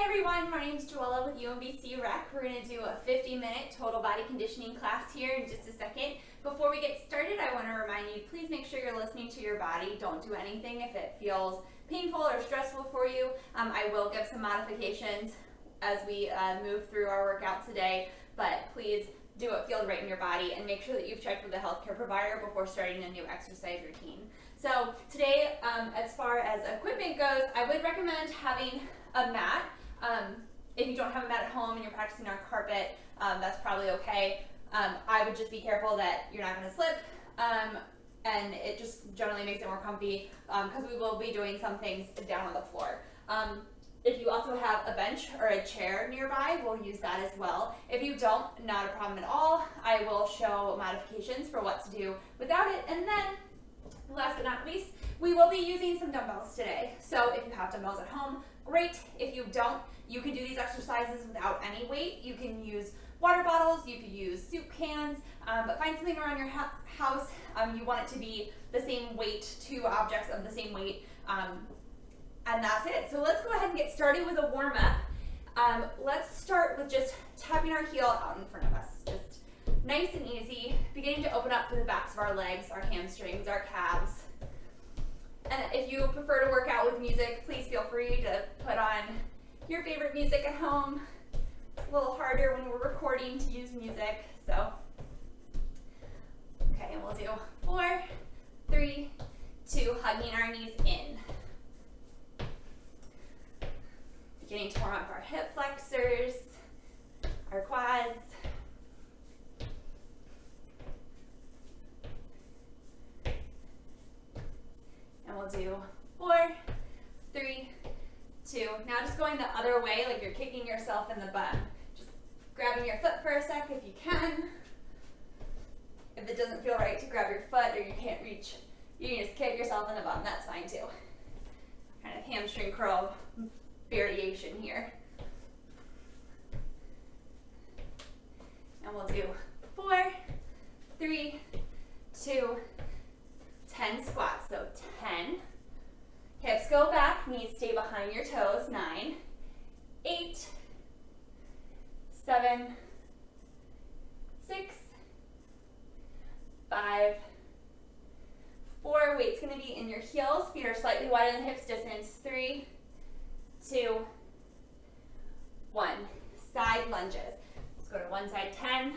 everyone, my name is Joella with UMBC Rec. We're going to do a 50-minute total body conditioning class here in just a second. Before we get started, I want to remind you, please make sure you're listening to your body. Don't do anything if it feels painful or stressful for you. I will give some modifications as we move through our workout today, but please do what feels right in your body and make sure that you've checked with a healthcare provider before starting a new exercise routine. So today, as far as equipment goes, I would recommend having a mat. If you don't have a mat at home and you're practicing on carpet, that's probably okay. I would just be careful that you're not going to slip, and it just generally makes it more comfy because we will be doing some things down on the floor. If you also have a bench or a chair nearby, we'll use that as well. If you don't, not a problem at all. I will show modifications for what to do without it. And then, last but not least, we will be using some dumbbells today. So if you have dumbbells at home, great. If you don't, you can do these exercises without any weight. You can use water bottles, you could use soup cans, but find something around your house. You want it to be the same weight, two objects of the same weight, and that's it. So let's go ahead and get started with a warm-up. Let's start with just tapping our heel out in front of us. Just nice and easy, beginning to open up through the backs of our legs, our hamstrings, our calves. And if you prefer to work out with music, please feel free to put on your favorite music at home. It's a little harder when we're recording to use music, so. Okay, and we'll do 4, 3, 2, hugging our knees in. Beginning to warm up our hip flexors, our quads. And we'll do 4, 3, 2. Now just going the other way, like you're kicking yourself in the butt. Just grabbing your foot for a sec if you can. If it doesn't feel right to grab your foot or you can't reach, you can just kick yourself in the bum. That's fine too. Kind of hamstring curl variation here. And we'll do 4, 3, 2, 10 squats. So 10. Hips go back, knees stay behind your toes. 9, 8, 7, 6, 5, 4. Weight's going to be in your heels. Feet are slightly wider than hips distance. 3, 2, 1. Side lunges. Let's go to one side. 10.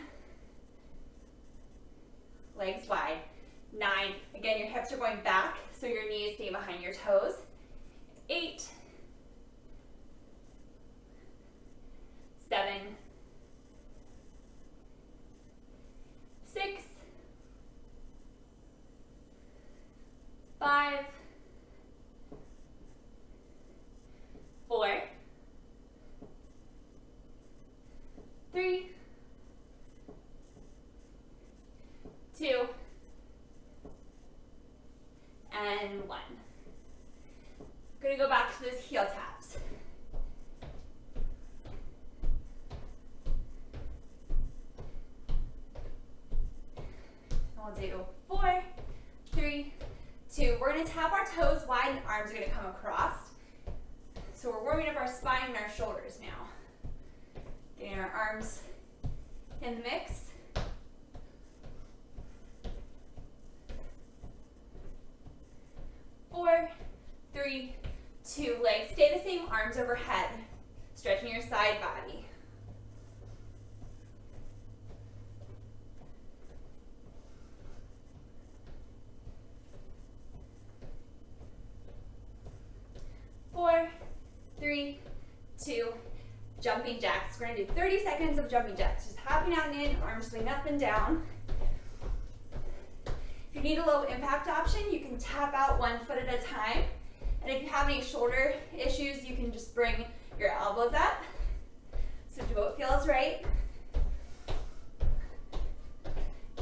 Legs wide. 9. Again, your hips are going back, so your knees stay behind your toes. 8. 7. 6. 5. 4. 3. 2. And 1. I'm going to go back to those heel taps. We'll do 4, 3, 2. We're going to tap our toes wide and arms are going to come across. So we're warming up our spine and our shoulders now. Getting our arms in the mix. 4, 3, 2. Legs stay the same, arms overhead. Stretching your side body. 4, 3, 2. Jumping jacks. We're going to do 30 seconds of jumping jacks. Just hopping out and in, arms swing up and down. If you need a low impact option, you can tap out one foot at a time. And if you have any shoulder issues, you can just bring your elbows up. So do what feels right.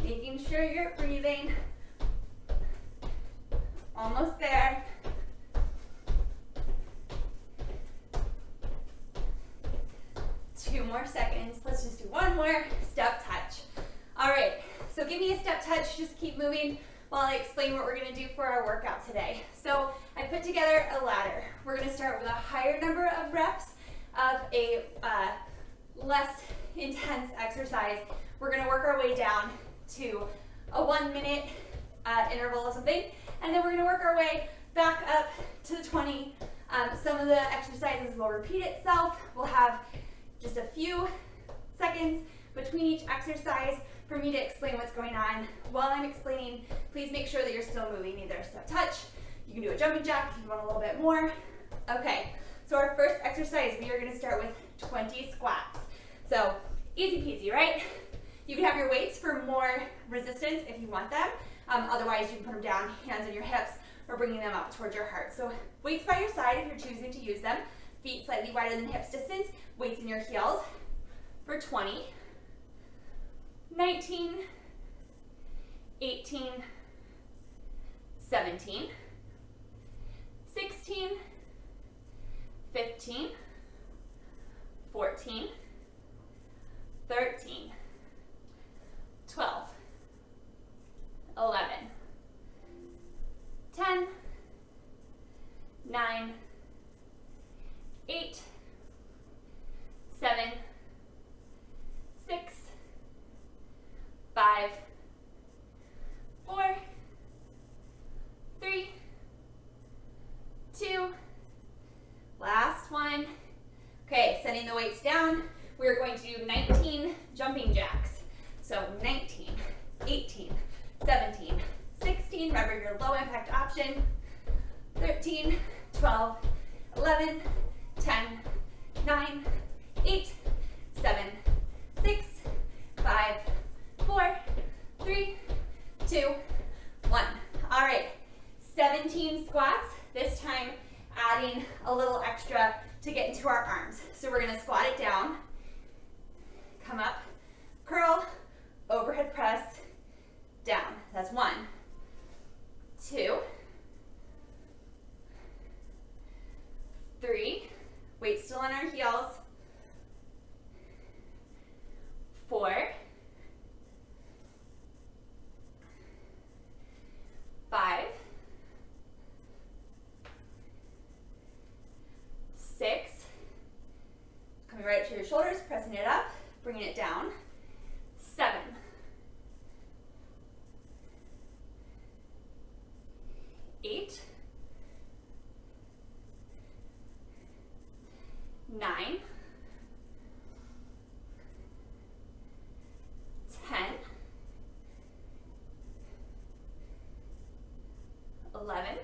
Making sure you're breathing. Almost there. Two more seconds. Let's just do one more step touch. All right, so give me a step touch. Just keep moving while I explain what we're going to do for our workout today. So I put together a ladder. We're going to start with a higher number of reps of a less intense exercise, we're going to work our way down to a 1 minute interval or something, and then we're going to work our way back up to the 20. Some of the exercises will repeat itself. We'll have just a few seconds between each exercise for me to explain what's going on. While I'm explaining, please make sure that you're still moving, either a step touch. You can do a jumping jack if you want a little bit more. Okay, so our first exercise, we are going to start with 20 squats. So easy peasy, right? You can have your weights for more resistance if you want them. Otherwise, you can put them down, hands on your hips, or bringing them up towards your heart. So weights by your side if you're choosing to use them. Feet slightly wider than hips distance. Weights in your heels for 20, 19, 18, 17, 16, 15, 14, 13, 12, 11, 10, 9, 8, 7, 6, 5, 4, 3, 2, last one. Okay, setting the weights down, we're going to do 19 jumping jacks. So 19, 18, 17, 16, remember your low impact option, 13, 12, 11, 10, 9, 8, 7, 6, 5, 4, 3, 2, 1. All right, 17 squats, this time adding a little extra to get into our arms. So we're gonna squat it down, come up, curl, overhead press, down. That's 1, 2, 3, weight still on our heels, 4, 5, 6, coming right up to your shoulders, pressing it up, bringing it down, 7, 8, 9, 10, 11,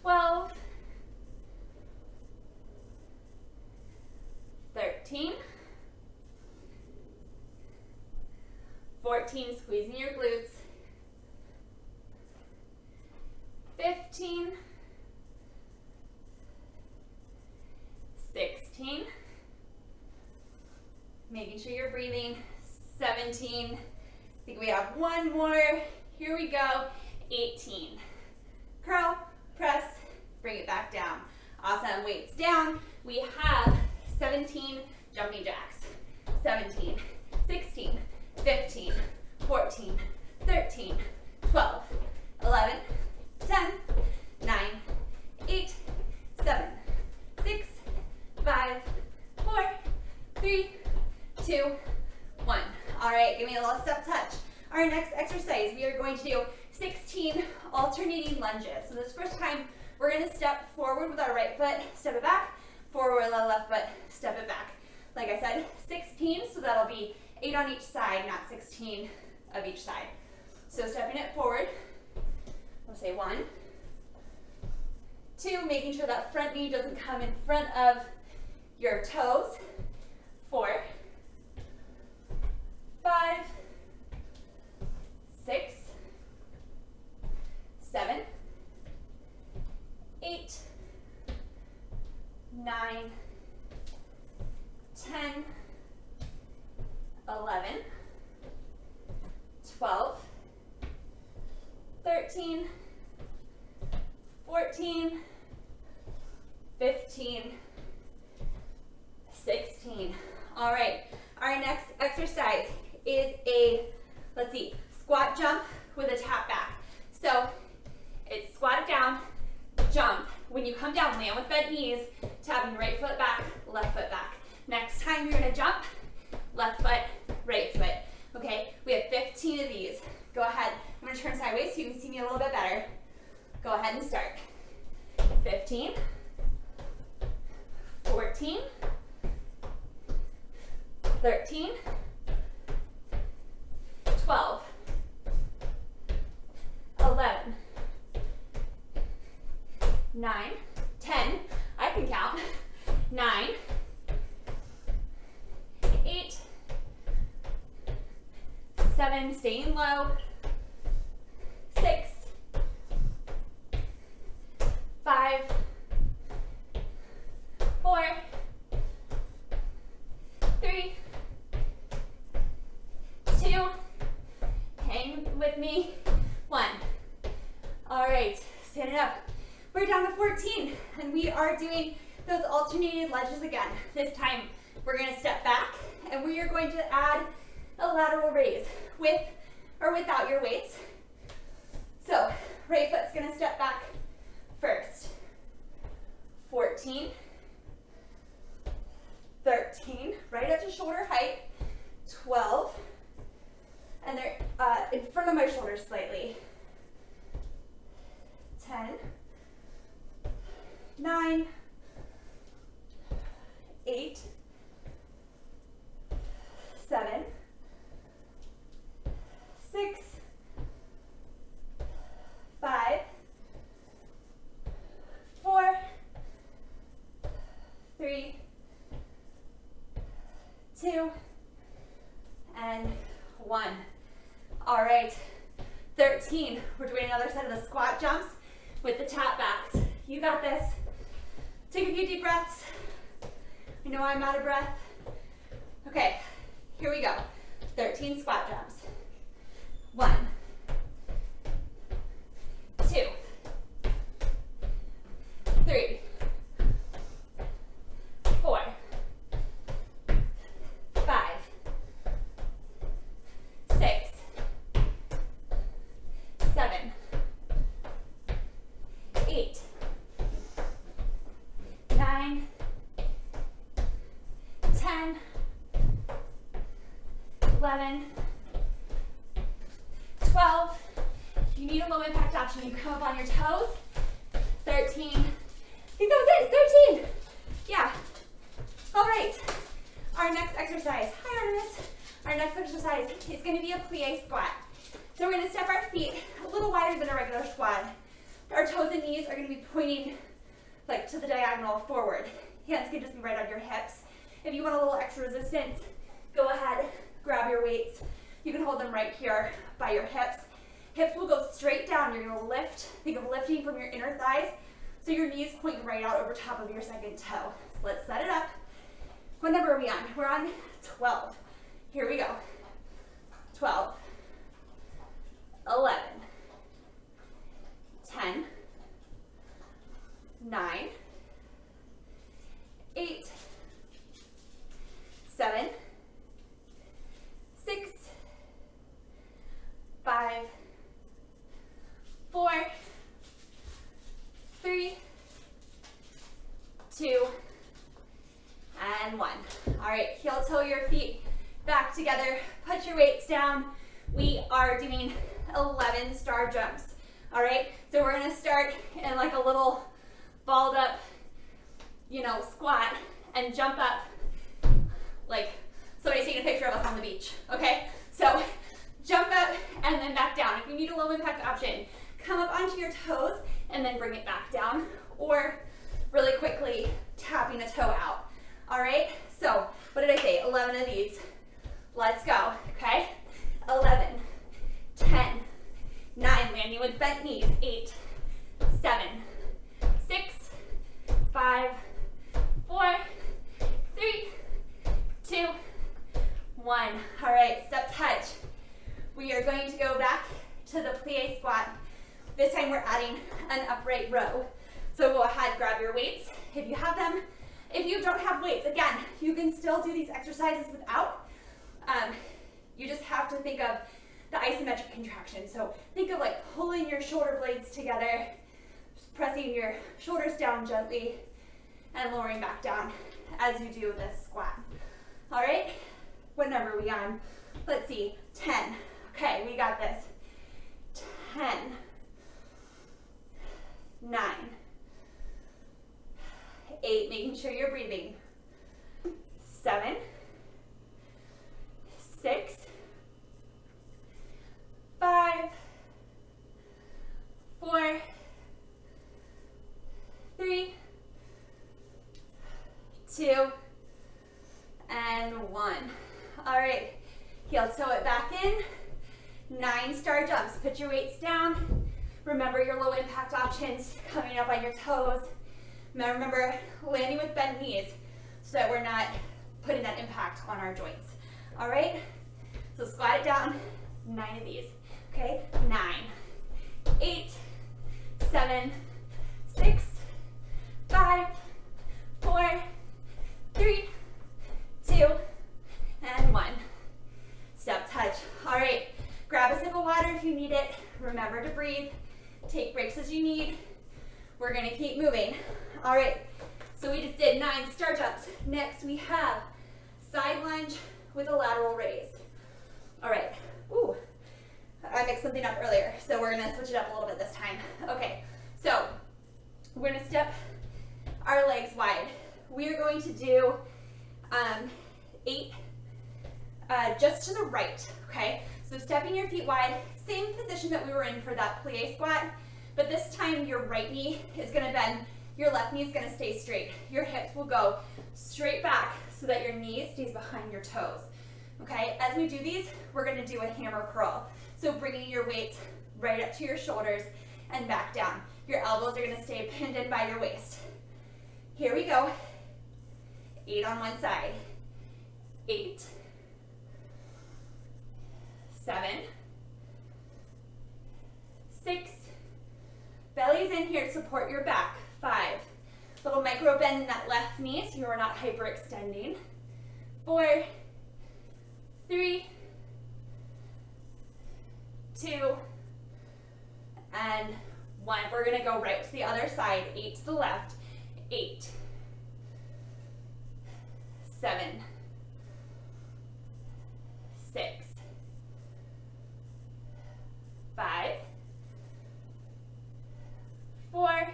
12, 13, 14, squeezing your glutes, 15, 16, making sure you're breathing, 17, I think we have one more, here we go, 18, curl, press, bring it back down. Awesome, weights down, we have 17 jumping jacks, 17, 16, 15, 14, 13, 12, 11, 10, 9, 8, 7, 6, 5, 4, 3, 2, 1. All right, give me a little step touch. Our next exercise, we are going to do 16 alternating lunges. So this first time, we're going to step forward with our right foot, step it back, forward with our left foot, step it back. Like I said, 16, so that'll be 8 on each side, not 16 of each side. So stepping it forward, we'll say 1, 2, making sure that front knee doesn't come in front of your toes, 4, 5, 6, 7, 8, 9, 10, 11, 12, 13, 14, 15, 16. All right, our next exercise is a, let's see, squat jump with a tap back. So it's squat it down, jump When you come down, land with bent knees, tapping right foot back, left foot back. Next time you're gonna jump, left foot, right foot. Okay, we have 15 of these. Go ahead, I'm gonna turn sideways so you can see me a little bit better. Go ahead and start. 15, 14, 13, 12, 11, 9, 10, I can count, 9, 8, 7, staying low, 6, 5, 4, 3, 2, hang with me, 1. All right, stand it up. We're down to 14, and we are doing those alternated lunges again. This time, we're gonna step back, and we are going to add a lateral raise with or without your weights. So, right foot's gonna step back first. 14, 13, right up to shoulder height, 12, and they're in front of my shoulders slightly. 10, 9, 8, 7, 6, 5, 4, 3, 2, and 1. All right, 13. We're doing another set of the squat jumps with the tap backs. You got this. Take a few deep breaths. I know I'm out of breath. Okay, here we go. 13 squat jumps. 1, 2, 3, 4, 5, 6, 7, 8, 9, 10, 11, 12. If you need a low impact option, you come up on your toes. 13. I think that was it. 13. Yeah. All right. Our next exercise. Hi, Artemis. Our next exercise is going to be a plie squat. So we're going to step our feet a little wider than a regular squat. Our toes and knees are going to be pointing like to the diagonal forward. Hands can just be right on your hips. If you want a little extra resistance, go ahead, grab your weights. You can hold them right here by your hips. Hips will go straight down. You're going to lift. Think of lifting from your inner thighs. So your knees point right out over top of your second toe. So let's set it up. What number are we on? We're on 12. Here we go. 12, 11, 10, 9, 8, 7, 6, 5, 4, 3, 2, and 1. All right, heel toe your feet back together. Put your weights down. We are doing 11 star jumps. All right, so we're gonna start in like a little balled up, squat and jump up like somebody's taking a picture of us on the beach, okay? So jump up and then back down. If you need a low impact option, come up onto your toes and then bring it back down, or really quickly tapping a toe out. All right, so what did I say? 11 of these. Let's go, okay? 11, 10, 9, landing with bent knees, 8, 7, 6, 5, 4, 3, 2, 1. All right, step touch. We are going to go back to the plie squat. This time we're adding an upright row. So go ahead, grab your weights if you have them. If you don't have weights, again, you can still do these exercises without. You just have to think of the isometric contraction. So think of like pulling your shoulder blades together, press pressing your shoulders down gently and lowering back down as you do this squat. All right, what number are we on? Let's see, 10. Okay, we got this. 10, 9, 8, making sure you're breathing. 7, 6, 5, 4, 3, 2, and 1. All right, heel toe it back in. 9 star jumps. Put your weights down. Remember your low impact options, coming up on your toes. Remember landing with bent knees so that we're not putting that impact on our joints. All right, so squat it down. 9 of these. Okay, 9, 8, 7, 6, 5, 4, 3, 2, and 1. Step touch. All right, grab a sip of water if you need it. Remember to breathe. Take breaks as you need. We're gonna keep moving. All right, so we just did 9 star jumps. Next we have side lunge with a lateral raise. All right, ooh, I mixed something up earlier, so we're gonna switch it up a little bit this time. Okay, so we're gonna step our legs wide. We are going to do 8 just to the right, okay? So stepping your feet wide, same position that we were in for that plie squat, but this time your right knee is gonna bend, your left knee is gonna stay straight. Your hips will go straight back so that your knee stays behind your toes, okay? As we do these, we're gonna do a hammer curl. So bringing your weights right up to your shoulders and back down. Your elbows are gonna stay pinned in by your waist. Here we go. 8 on one side. 8, 7, 6, belly's in here to support your back. 5, little micro bend in that left knee so you are not hyperextending. 4, 3, 2, and 1. We're gonna go right to the other side. 8 to the left. 8, 7, 6, 5, 4,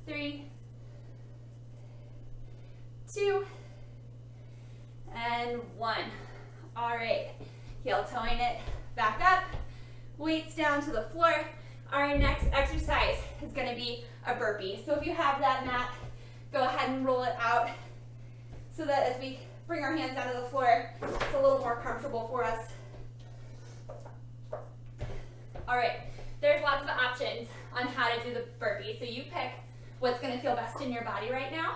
3, 2, and 1. All right, heel toeing it back up, weights down to the floor. Our next exercise is going to be a burpee. So if you have that mat, go ahead and roll it out so that as we bring our hands down to the floor, it's a little more comfortable for us. All right, there's lots of options on how to do the burpee. So you pick what's going to feel best in your body right now.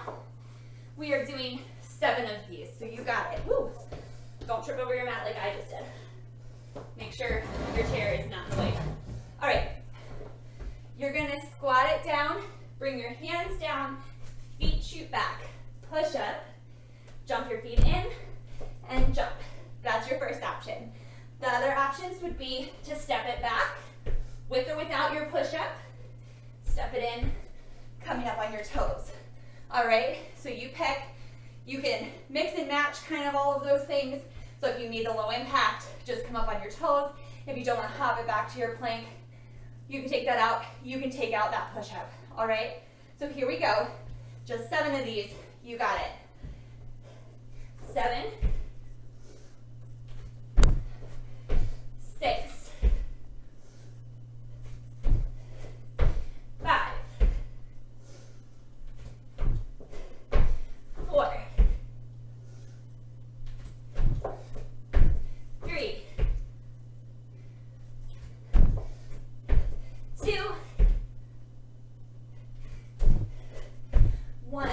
We are doing 7 of these, so you got it. Woo. Don't trip over your mat like I just did. Make sure your chair is not in the way. All right, you're gonna squat it down, bring your hands down, feet shoot back, push up, jump your feet in, and jump. That's your first option. The other options would be to step it back, with or without your push-up, step it in, coming up on your toes. All right, so you pick. You can mix and match kind of all of those things. So if you need the low impact, just come up on your toes. If you don't want to hop it back to your plank, you can take that out. You can take out that push-up, all right? So here we go. Just 7 of these. You got it. 7, 6, 5, 4, 3, 2, 1.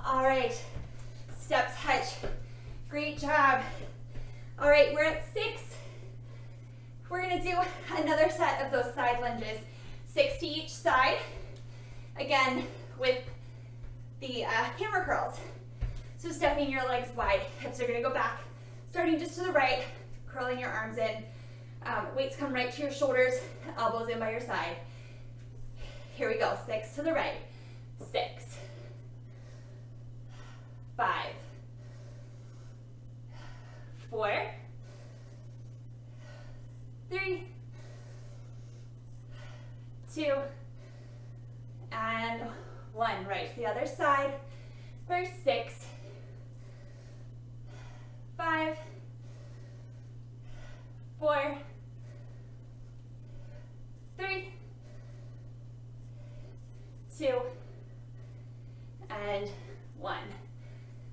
All right, step touch. Great job. All right, we're at 6. We're gonna do another set of those side lunges. 6 to each side. Again, with the hammer curls. So stepping your legs wide, hips are gonna go back. Starting just to the right, curling your arms in. Weights come right to your shoulders, elbows in by your side. Here we go, 6 to the right, 6, 5, 4, 3, 2, and 1. Right to the other side for 6, 5, 4, 3, 2, and 1.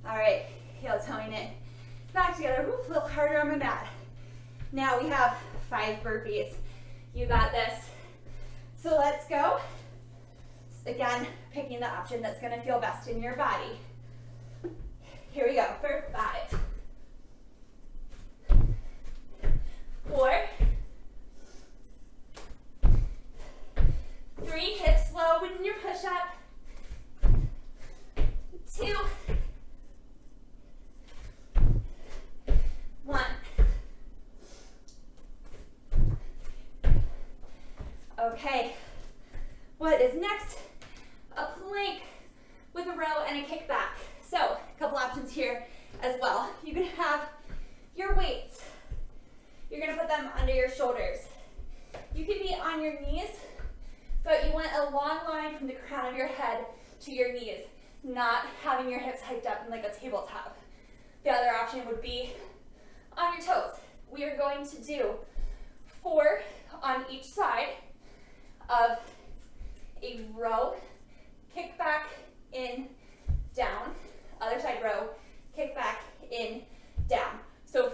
All right, heel toeing it back together. Whoop, a little harder on my mat. Now we have 5 burpees. You got this. So let's go. Again, picking the option that's going to feel best in your body. Here we go for 5, 4, 3, hips slow when your push up, 2, 1. Okay, what is next? A plank with a row and a kickback. So, a couple options here as well. You can have your weights. You're gonna put them under your shoulders. You can be on your knees, but you want a long line from the crown of your head to your knees, not having your hips hiked up in like a tabletop. The other option would be on your toes. We are going to do 4 on each side of a row, kick back, in, down. Other side row, kick back, in, down. So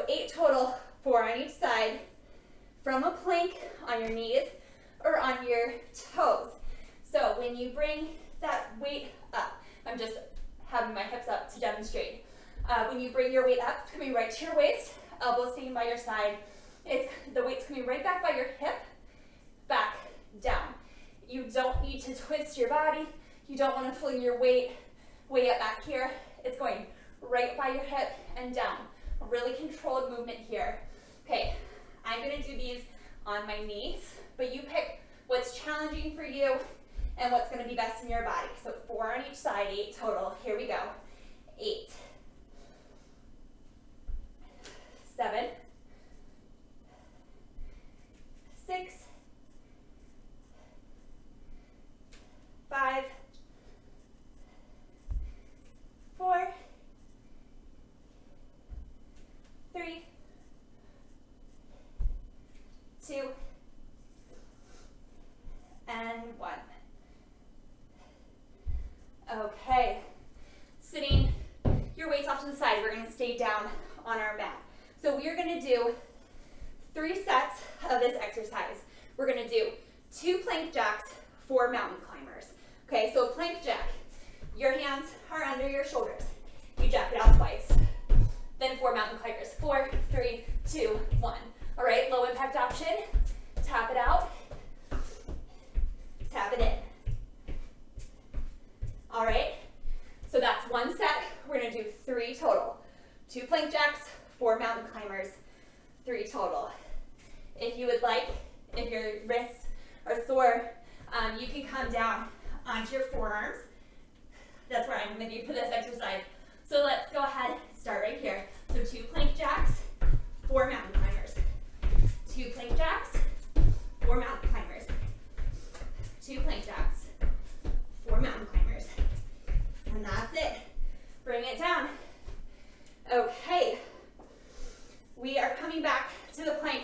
8 total, 4 on each side, from a plank on your knees or on your toes. So when you bring that weight up, I'm just having my hips up to demonstrate. When you bring your weight up, it's coming right to your waist, elbows staying by your side. The weight's coming right back by your hip, back, down. You don't need to twist your body. You don't want to fling your weight way up back here. It's going right by your hip and down. A really controlled movement here. Okay, I'm going to do these on my knees, but you pick what's challenging for you and what's going to be best in your body. So 4 on each side, 8 total. Here we go. 8, 7, 6, 5, 4, 3, 2, and 1. Okay, sitting your weights off to the side, we're going to stay down on our mat. So we are going to do 3 sets of this exercise. We're going to do 2 plank jacks, 4 mountain climbers. Okay, so plank jack, your hands are under your shoulders. You jack it out twice. Then 4 mountain climbers. 4, 3, 2, 1. All right, low impact option. Tap it out. Tap it in. All right, so that's 1 set. We're going to do 3 total. 2 plank jacks, 4 mountain climbers, 3 total. If you would like, if your wrists are sore, you can come down onto your forearms. That's where I'm going to do for this exercise. So let's go ahead, start right here. So 2 plank jacks, 4 mountain climbers. 2 plank jacks, 4 mountain climbers. 2 plank jacks, 4 mountain climbers. And that's it. Bring it down. Okay. We are coming back to the plank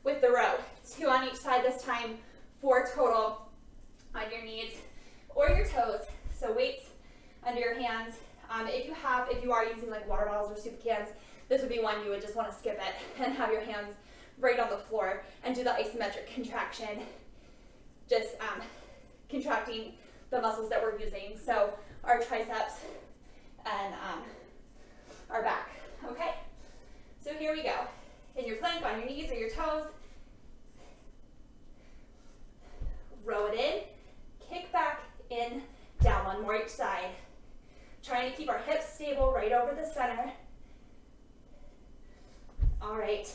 with the row. 2 on each side this time, 4 total on your knees or your toes. So weights under your hands. If you are using like water bottles or soup cans, this would be one you would just want to skip it and have your hands right on the floor and do the isometric contraction, just contracting the muscles that we're using. So our triceps and our back, okay? So here we go. In your plank, on your knees or your toes, row it in, kick back, in, down, 1 more each side. Trying to keep our hips stable right over the center. All right,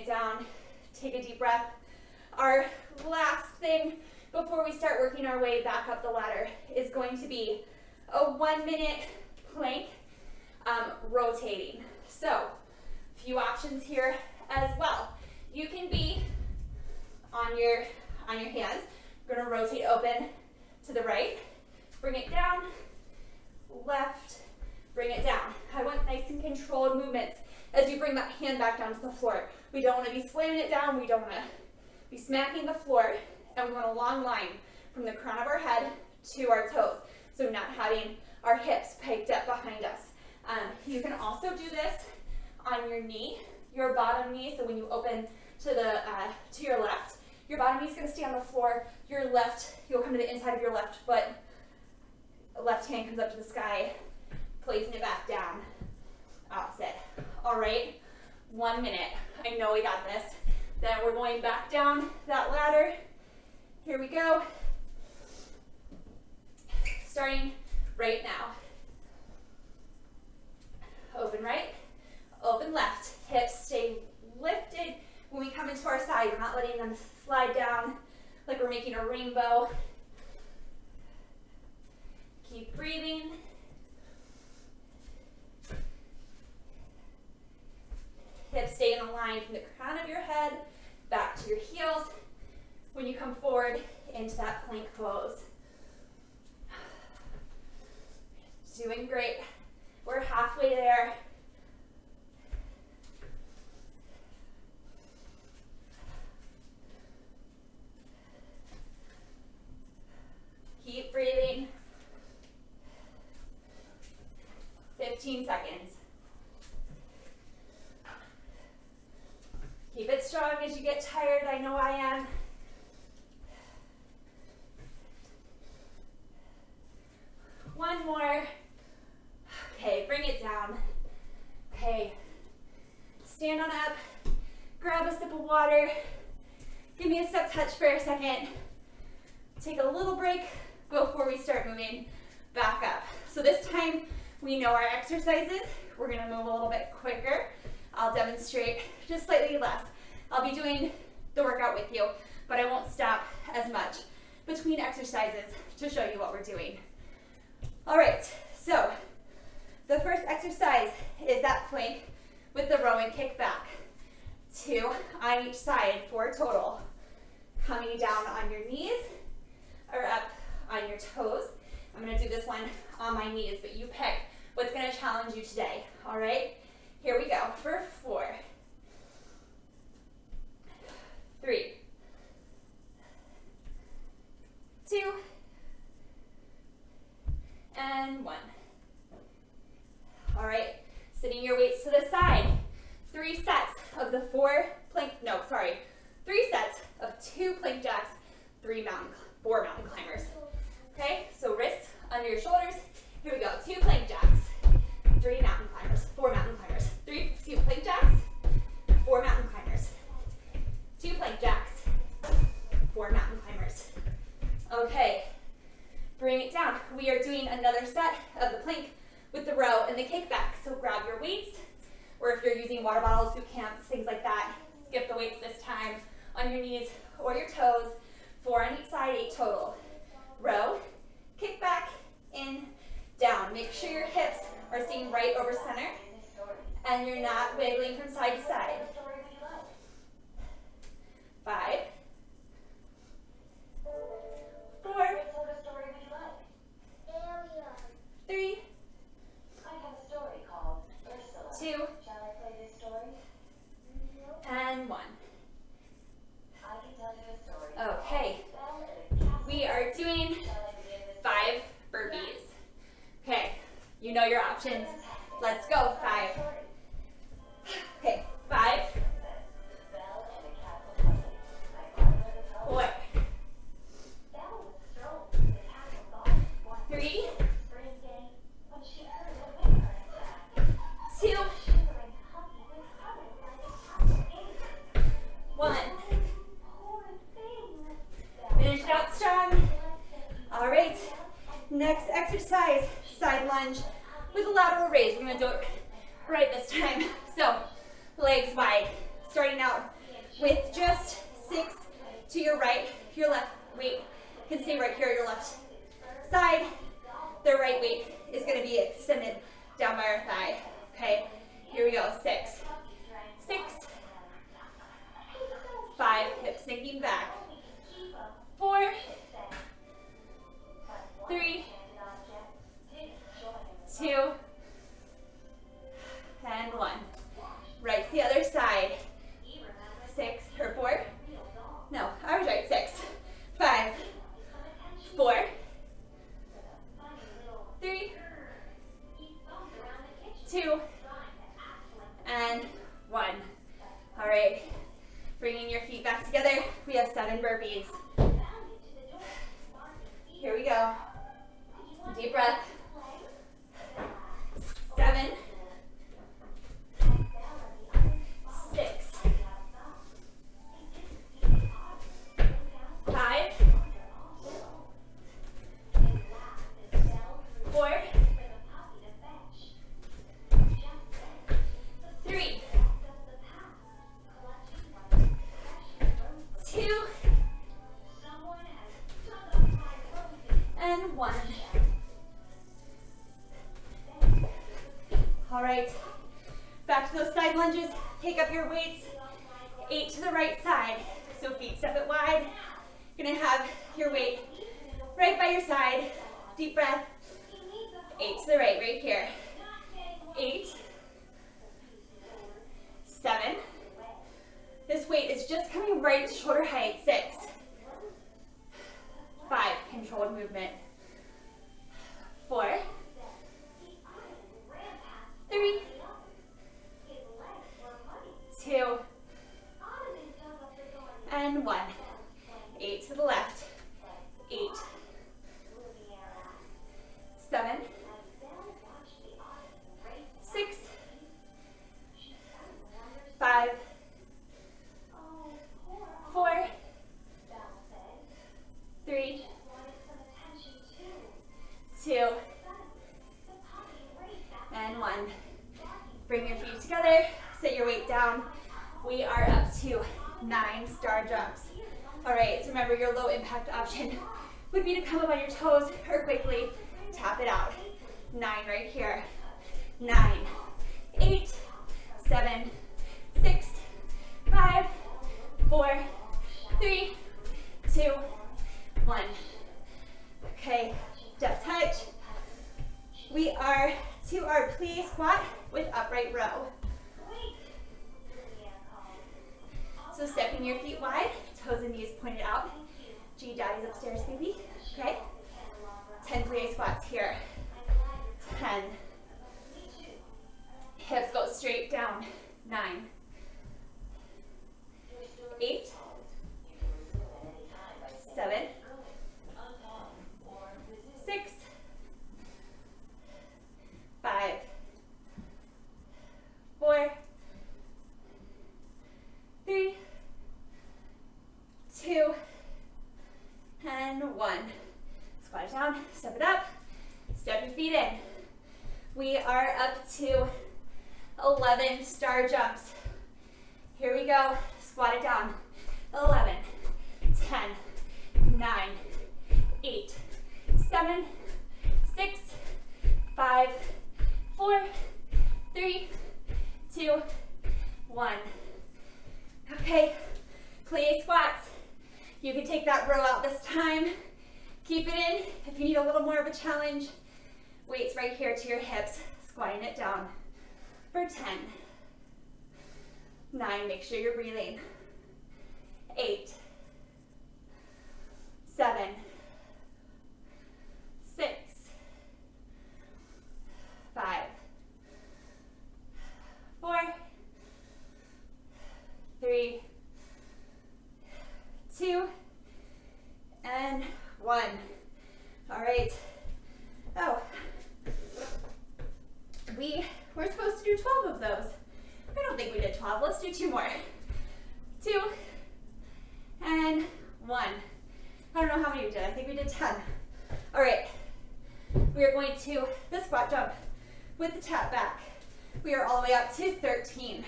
it down, take a deep breath. Our last thing before we start working our way back up the ladder is going to be a 1 minute plank rotating. So, a few options here as well. You can be on your hands. We're going to rotate open to the right, bring it down, left, bring it down. I want nice and controlled movements as you bring that hand back down to the floor. We don't want to be slamming it down, we don't want to be smacking the floor, and we want a long line from the crown of our head to our toes, so not having our hips piped up behind us. You can also do this on your knee, your bottom knee, so when you open to your left, your bottom knee is going to stay on the floor, your left, you'll come to the inside of your left foot, left hand comes up to the sky, placing it back down, opposite. All right, 1 minute. I know we got this. Then we're going back down that ladder. Here we go. Starting right now. Open right, open left. Hips stay lifted. When we come into our side, we're not letting them slide down like we're making a rainbow. Keep breathing. Hips stay in a line from the crown of your head back to your heels when you come forward into that plank pose. Doing great. We're halfway there. Keep breathing. 15 seconds. Keep it strong as you get tired. I know I am. One more. Okay, bring it down. Okay, stand on up, grab a sip of water, give me a step touch for a second, take a little break before we start moving back up. So this time we know our exercises. We're gonna move a little bit quicker. I'll demonstrate just slightly less. I'll be doing the workout with you, but I won't stop as much between exercises to show you what we're doing. All right, so the first exercise is that plank with the row and kickback. 2 on each side for a total. Coming down on your knees or up on your toes. I'm gonna do this one on my knees, but you pick what's gonna challenge you today, all right? Here we go for 4, 3, 2, and 1. All right, sitting your weights to the side. 3 sets of the 3 sets of 2 plank jacks, 4 mountain climbers. Okay, so wrists under your shoulders. Here we go, 2 plank jacks, 3 mountain climbers, 4 mountain climbers. 2 plank jacks, 4 mountain climbers. 2 plank jacks, 4 mountain climbers. Okay, bring it down. We are doing another set of the plank with the row and the kickback. So grab your weights, or if you're using water bottles, boot camps, things like that, skip the weights this time on your knees or your toes. 4 on each side, 8 total. Row, kickback, in, down. Make sure your hips are staying right over center and you're not wiggling from side to side. 5, 4, 3, 2, and 1. Okay, we are doing 5 burpees. Okay, you know your options. Let's go, 5. Okay, 5, 4, 3, 2, 1. Finish it out strong. All right, next exercise, side lunge with a lateral raise. We're gonna do it right this time. So, legs wide, starting out with just 6 to your right. Your left weight can stay right here at your left side. The right weight is going to be extended down by our thigh. Okay, here we go. 6, 6, 5, hips sinking back. 4, 3, 2, and 1. Right to the other side. 6 or 4. No, I was right. 6, 5, 4, 3, 2, and 1. All right, bringing your feet back together. We have 7 burpees. Here we go. Deep breath. 7, 6, 5, 4, 3, 2, and 1. All right, back to those side lunges. Take up your weights, 8 to the right side. So feet step it wide. You're gonna have your weight right by your side. Deep breath. 8 to the right here. 8, 7. This weight is just coming right to shoulder height. 6, 5, controlled movement. 4, 3, 2, and 1. 8 to the left. 8, 7, 6, 5, 4, 3, 2, and 1. Bring your feet together, set your weight down. We are up to 9 star jumps. All right, so remember your low impact option would be to come up on your toes or quickly tap it out. 9 right here. 9, 8, 7, 6, 5, 4, 3, 2, 1. Okay, step touch. We are to our Plea Squat with upright row. So stepping your feet wide, toes and knees pointed out. G daddy's upstairs, baby. Okay. 10 Plie Squats here. 10. Hips go straight down. 9. 8. 7. 6. 5. 4. 3, 2, and 1. Squat it down, step it up, step your feet in. We are up to 11 star jumps. Here we go, squat it down. 11, 10, 9, 8, 7, 6, 5, 4, 3, 2, 1. Okay, Plea Squats. You can take that row out this time. Keep it in. If you need a little more of a challenge, weights right here to your hips, squatting it down for 10. 9, make sure you're breathing. 8, 7, 6, 5, 4, 3, 2, and 1. All right. Oh, we were supposed to do 12 of those. I don't think we did 12. Let's do 2 more. 2 and 1. I don't know how many we did. I think we did 10. All right. We are going to the squat jump with the tap back. We are all the way up to 13.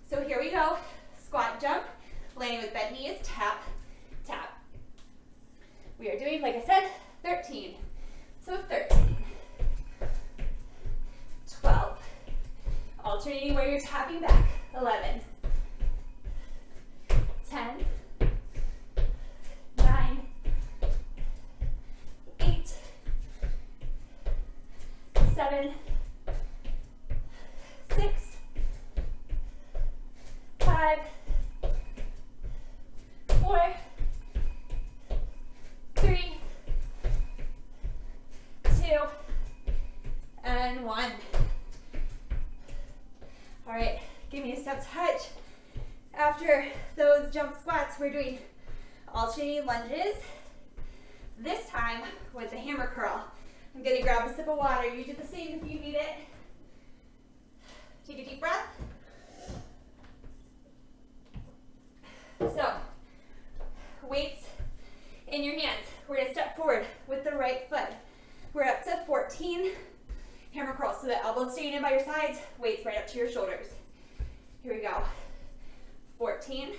So here we go. Squat jump. Laying with bent knees, tap, tap. We are doing, like I said, 13. So 13, 12, alternating where you're tapping back, 11, 10, 9, 8, 7, 6, 5, 4, 3, 2, and 1. All right, give me a step touch. After those jump squats, we're doing alternating lunges. This time with the hammer curl. I'm gonna grab a sip of water. You do the same if you need it. Take a deep breath. So, weights in your hands. We're gonna step forward with the right foot. We're up to 14 hammer curls. So the elbows staying in by your sides, weights right up to your shoulders. Here we go. 14,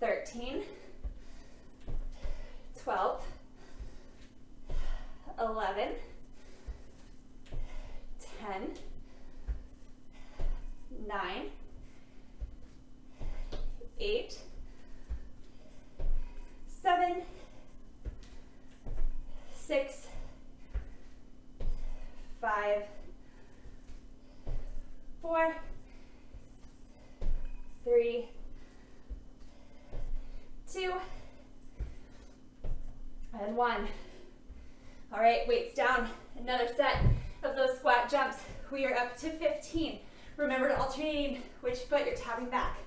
13, 12, 11, 10, 9, 8, 7, 6, 5, 4, 3, 2, and 1. All right, weights down. Another set of those squat jumps. We are up to 15. Remember to alternating which foot you're tapping back.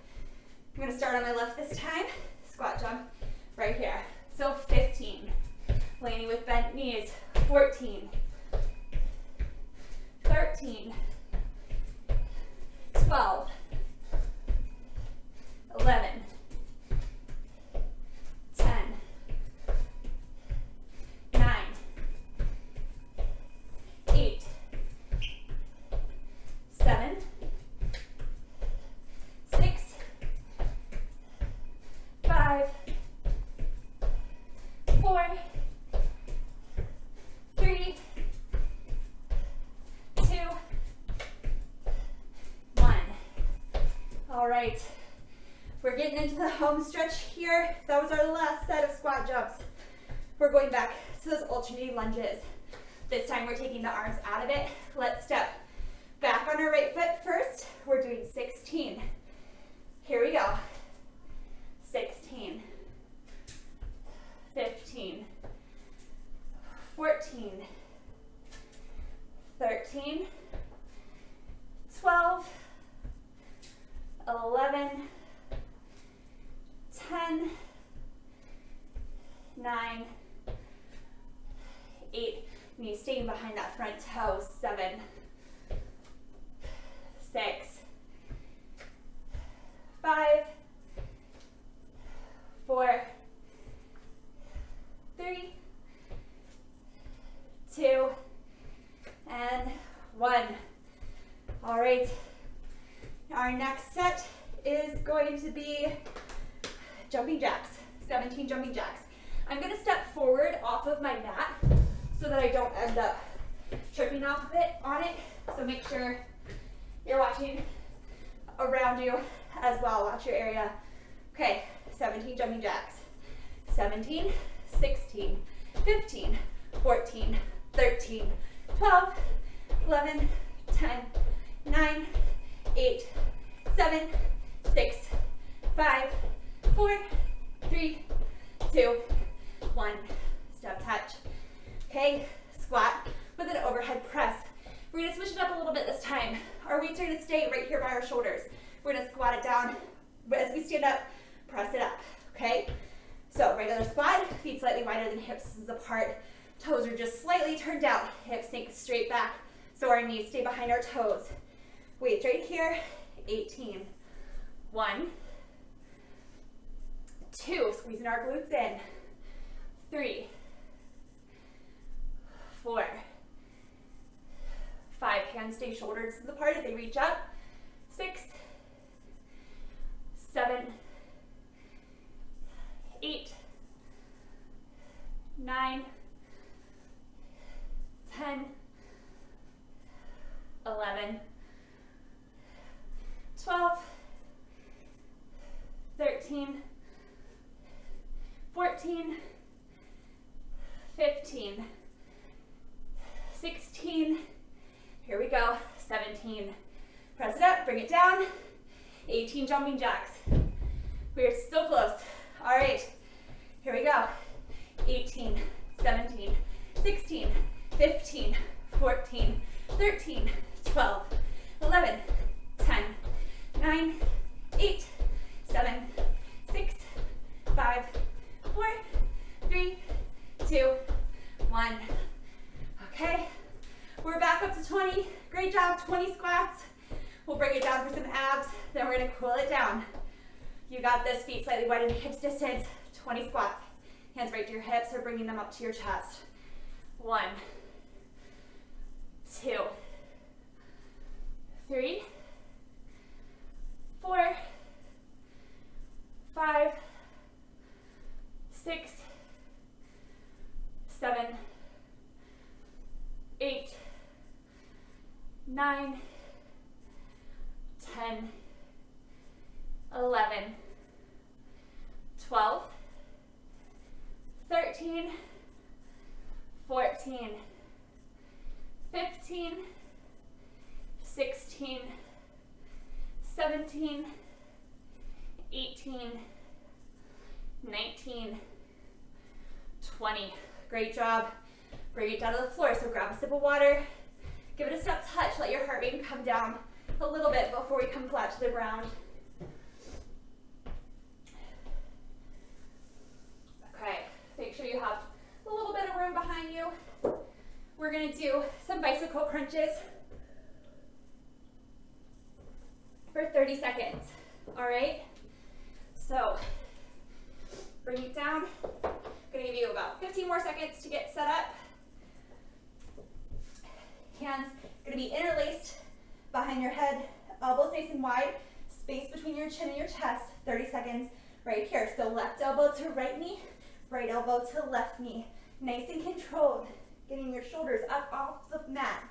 I'm gonna start on my left this time. Squat jump right here. So 15. Landing with bent knees. 14. 13. 12. 11. 10. 9. 8. 7. 6. 5. 4. 3. 2. 1. All right. We're getting into the home stretch here. That was our last set of squat jumps. We're going back to those alternating lunges. This time we're taking the arms out of it. Let's step back on our right foot first. We're doing 16. Here we go. 16, 15, 14, 13, 12, 11, 10, 9, 8, knees staying behind that front toe, 7, 6, 5, 4, 3, 2, and 1. All right, our next set is going to be jumping jacks, 17 jumping jacks. I'm gonna step forward off of my mat so that I don't end up tripping off of it on it. So make sure you're watching around you as well. Watch your area. Okay, 17 jumping jacks. 17, 16, 15, 14, 13, 12, 11, 10, 9, 8, 7, 6, 5, 4, 3, 2, 1. Step touch. Okay, squat with an overhead press. We're gonna switch it up a little bit this time. Our weights are gonna stay right here by our shoulders. We're gonna squat it down, but as we stand up, press it up, okay? So regular squat, feet slightly wider than hips apart. Toes are just slightly turned out. Hips sink straight back, so our knees stay behind our toes. Weights right here, 18. 1, 2, squeezing our glutes in. 3, 4, 5, hands stay shoulders apart as they reach up. 6, 7, bring it down. 18 jumping jacks. We're so close. All right, here we go. 18, 17, 16, 15, 14, 13, 12, 11, 10, 9, 8, 7, 6, 5, 4, 3, 2, 1. Okay, we're back up to 20. Great job, 20 squats. We'll bring it down for some abs, then we're gonna cool it down. You got this, feet slightly widened, hips distance, 20 squats. Hands right to your hips or bringing them up to your chest. 1, 2, 3, 4, 5, 6, 7, 8, 9, 10, 11, 12, 13, 14, 15, 16, 17, 18, 19, 20. Great job. Bring it down to the floor. So grab a sip of water, give it a step touch, let your heart rate come down a little bit before we come flat to the ground. Okay, make sure you have a little bit of room behind you. We're gonna do some bicycle crunches for 30 seconds, all right? So bring it down. Gonna give you about 15 more seconds to get set up. Hands gonna be interlaced behind your head, elbows nice and wide, space between your chin and your chest, 30 seconds right here. So left elbow to right knee, right elbow to left knee. Nice and controlled, getting your shoulders up off the mat.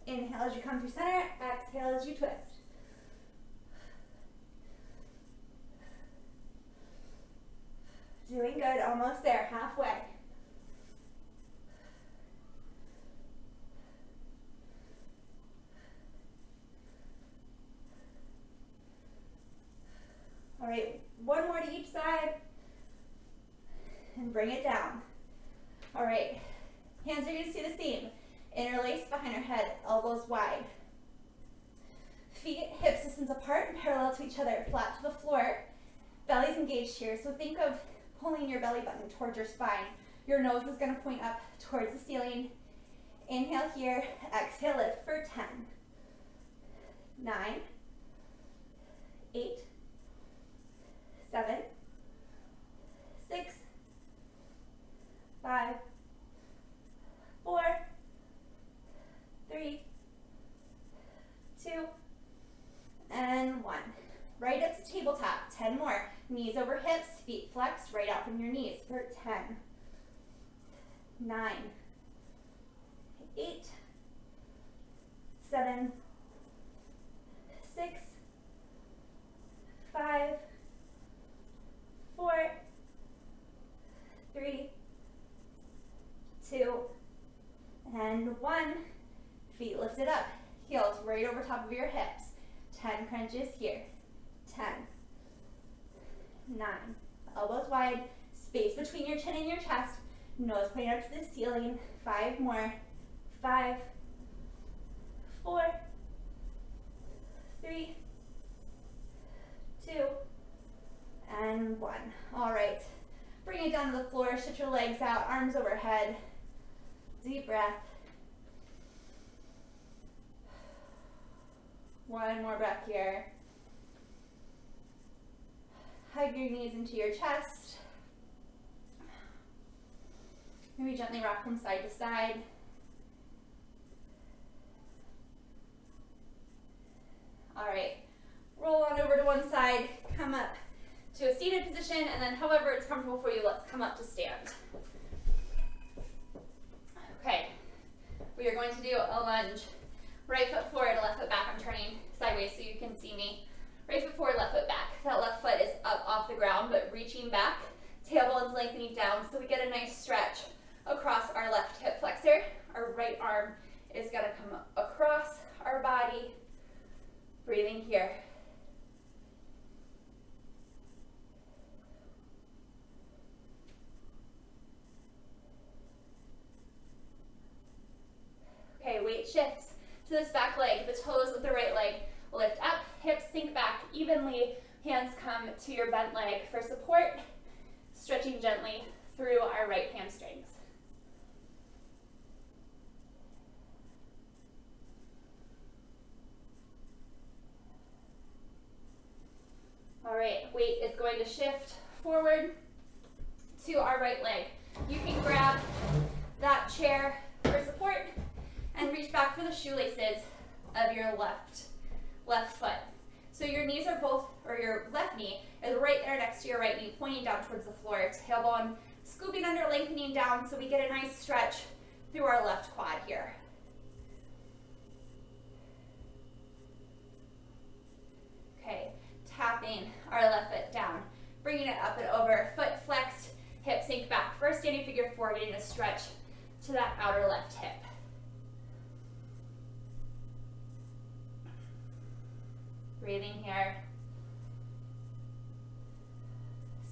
Inhale as you come through center, exhale as you twist. Doing good, almost there, halfway. All right, one more to each side, and bring it down. All right, hands are gonna stay the same. Interlaced behind our head, elbows wide. Feet hips distance apart and parallel to each other, flat to the floor. Belly's engaged here, so think of pulling your belly button towards your spine. Your nose is gonna point up towards the ceiling. Inhale here, exhale, lift for 10, 9, 8, 7, 6, 5, 4, 3, 2, and 1. Right up to tabletop, 10 more. Knees over hips, feet flexed, right out from your knees for 10, 9, 8, 7, 6, 5, 4, 3, 2, and 1. Feet lifted up, heels right over top of your hips. 10 crunches here. 10, 9, elbows wide, space between your chin and your chest, nose pointing up to the ceiling. 5 more. 5, 4, 3, 2, and 1. All right, bring it down to the floor, stretch your legs out, arms overhead. Deep breath. One more breath here. Hug your knees into your chest. Maybe gently rock from side to side. All right, roll on over to one side, come up to a seated position, and then however it's comfortable for you, let's come up to stand. Okay, we are going to do a lunge. Right foot forward, left foot back. I'm turning sideways so you can see me. Right foot forward, left foot back. That left foot is up off the ground, but reaching back. Tailbone's lengthening down, so we get a nice stretch across our left hip flexor. Our right arm is gonna come to this back leg. The toes of the right leg lift up, hips sink back evenly, hands come to your bent leg for support, stretching gently through our right hamstrings. All right, weight is going to shift forward to our right leg. You can grab that chair for support and reach back for the shoelaces of your left foot. So your knees are both, or your left knee is right there next to your right knee, pointing down towards the floor. Tailbone scooping under, lengthening down, so we get a nice stretch through our left quad here. Okay, tapping our left foot down, bringing it up and over, foot flexed, hip sink back. First standing figure four, getting a stretch to that outer left hip. Breathing here.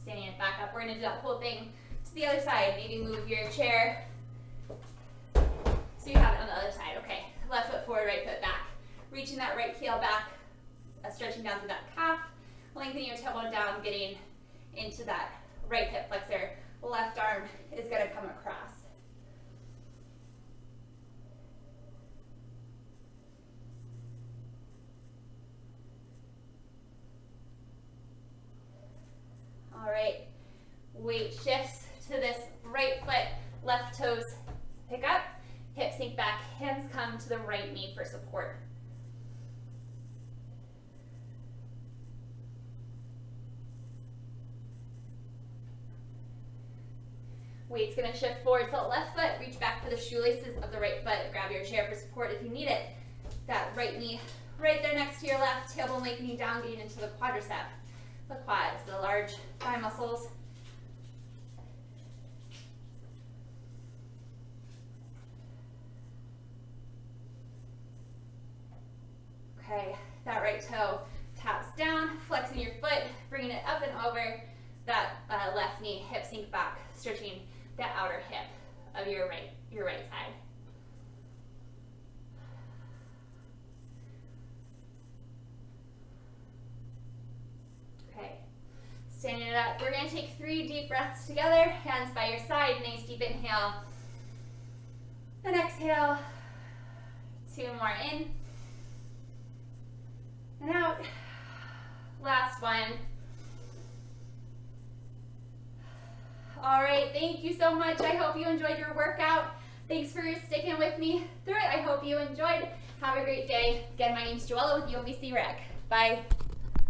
Standing it back up. We're going to do that whole thing to the other side. Maybe move your chair so you have it on the other side. Okay, left foot forward, right foot back. Reaching that right heel back, stretching down through that calf, lengthening your tailbone down, getting into that right hip flexor. Left arm is going to come across. All right, weight shifts to this right foot, left toes pick up, hips sink back, hands come to the right knee for support. Weight's going to shift forward to the left foot, reach back for the shoelaces of the right foot, grab your chair for support if you need it. That right knee right there next to your left, tailbone lengthening down, getting into the quadricep. The quads, the large thigh muscles. Okay, that right toe taps down, flexing your foot, bringing it up and over that left knee, hip sink back, stretching the outer hip of your right side. Okay, standing it up. We're going to take 3 deep breaths together, hands by your side, nice deep inhale. And exhale, 2 more in and out. Last one. All right, thank you so much. I hope you enjoyed your workout. Thanks for sticking with me through it. I hope you enjoyed. Have a great day. Again, my name's Joella with UMBC Rec. Bye.